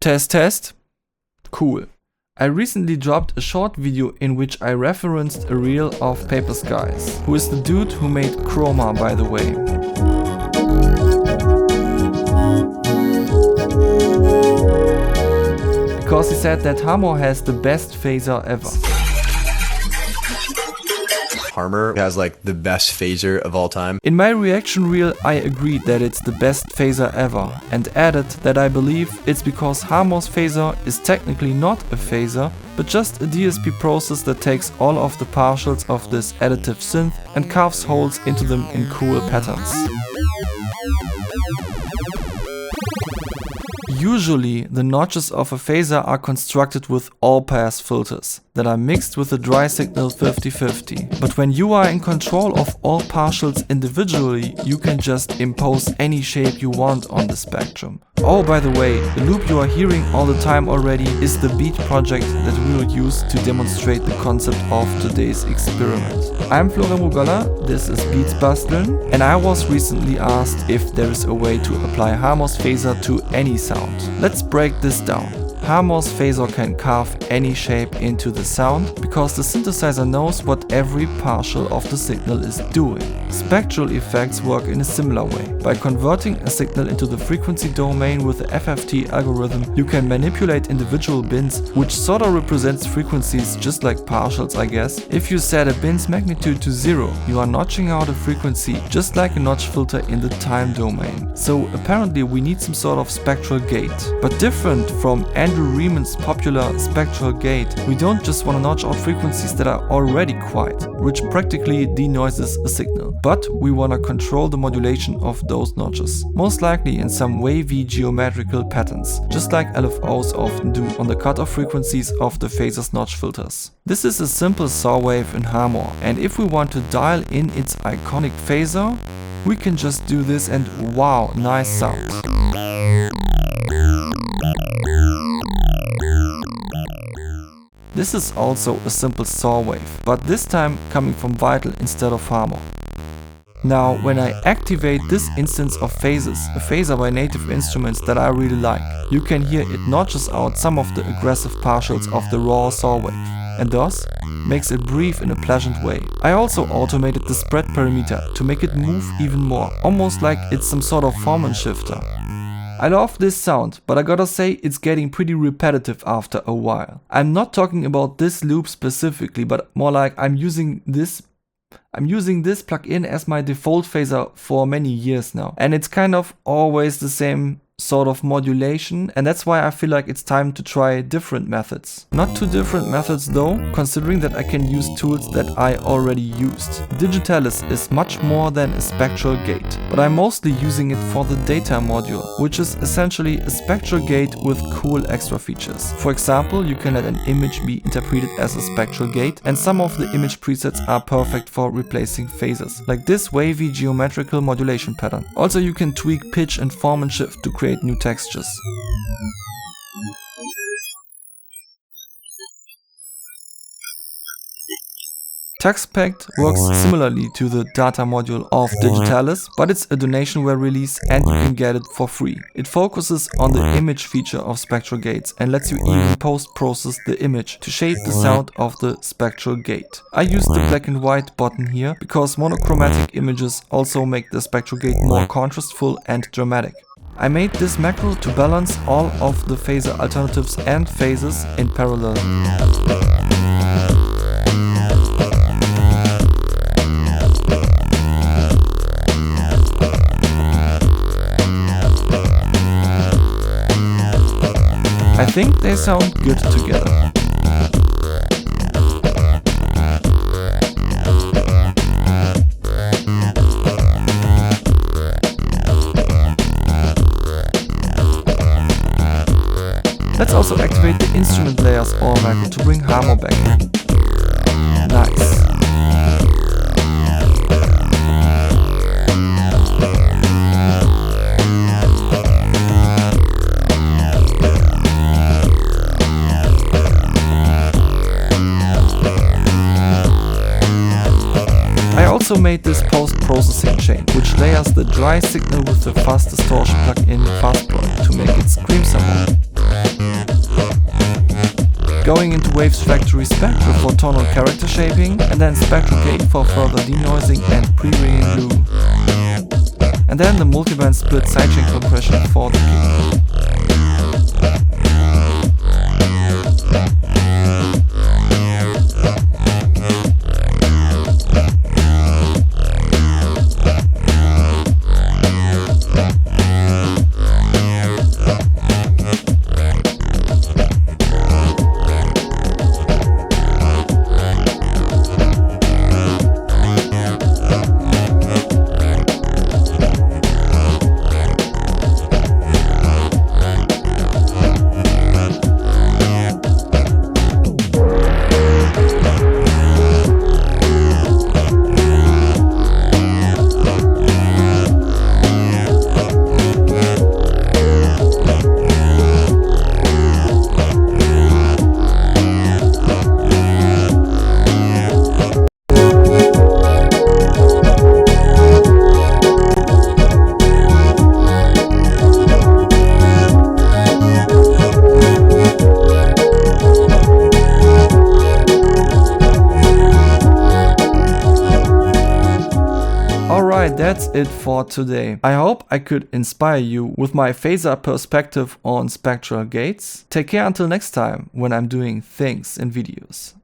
Test, test. Cool. I recently dropped a short video in which I referenced a reel of Paper Skies, who is the dude who made Chroma, by the way. Because he said that Harmor has the best phaser ever. Harmor has like the best phaser of all time. In my reaction reel I agreed that it's the best phaser ever and added that I believe it's because Harmor's phaser is technically not a phaser, but just a DSP process that takes all of the partials of this additive synth and carves holes into them in cool patterns. Usually, the notches of a phaser are constructed with all-pass filters that are mixed with a dry signal 50-50. But when you are in control of all partials individually, you can just impose any shape you want on the spectrum. Oh, by the way, the loop you are hearing all the time already is the beat project that we will use to demonstrate the concept of today's experiment. I'm Florian Mugolla, this is Beats Basteln, and I was recently asked if there is a way to apply Harmor's phaser to any sound. Let's break this down. Harmor's phaser can carve any shape into the sound because the synthesizer knows what every partial of the signal is doing. Spectral effects work in a similar way. By converting a signal into the frequency domain with the FFT algorithm, you can manipulate individual bins, which sorta represents frequencies just like partials, I guess. If you set a bin's magnitude to 0, you are notching out a frequency just like a notch filter in the time domain. So apparently we need some sort of spectral gate. But different from Andrew Riemann's popular spectral gate, we don't just want to notch out frequencies that are already quiet, which practically denoises a signal, but we want to control the modulation of those notches, most likely in some wavy geometrical patterns, just like LFOs often do on the cutoff frequencies of the phaser's notch filters. This is a simple saw wave in Harmor, and if we want to dial in its iconic phaser, we can just do this and wow, nice sound. This is also a simple saw wave, but this time coming from Vital instead of Harmor. Now, when I activate this instance of Phasis, a phaser by Native Instruments that I really like, you can hear it notches out some of the aggressive partials of the raw saw wave, and thus makes it breathe in a pleasant way. I also automated the spread parameter to make it move even more, almost like it's some sort of Foreman shifter. I love this sound, but I gotta say it's getting pretty repetitive after a while. I'm not talking about this loop specifically, but more like I'm using this plugin as my default phaser for many years now. And it's kind of always the same sort of modulation, and that's why I feel like it's time to try different methods. Not too different methods though, considering that I can use tools that I already used. Digitalis is much more than a spectral gate, but I'm mostly using it for the data module, which is essentially a spectral gate with cool extra features. For example, you can let an image be interpreted as a spectral gate, and some of the image presets are perfect for replacing phasers, like this wavy geometrical modulation pattern. Also, you can tweak pitch and form and shift to create new textures. Tugspect works similarly to the data module of Digitalis, but it's a donationware release and you can get it for free. It focuses on the image feature of spectral gates and lets you even post-process the image to shape the sound of the spectral gate. I use the black and white button here because monochromatic images also make the spectral gate more contrastful and dramatic. I made this macro to balance all of the phaser alternatives and phases in parallel. I think they sound good together. Let's also activate the instrument layers or macro to bring Harmor back in. Nice. I also made this post-processing chain, which layers the dry signal with the fast distortion plugin Fastboy to make it scream some more. going into Waves Factory Spectral for tonal character shaping, and then Spectral Gate for further denoising and pre-ringing blue. And then the multiband split sidechain compression for the kick. Alright, that's it for today. I hope I could inspire you with my phaser perspective on spectral gates. Take care until next time when I'm doing things in videos.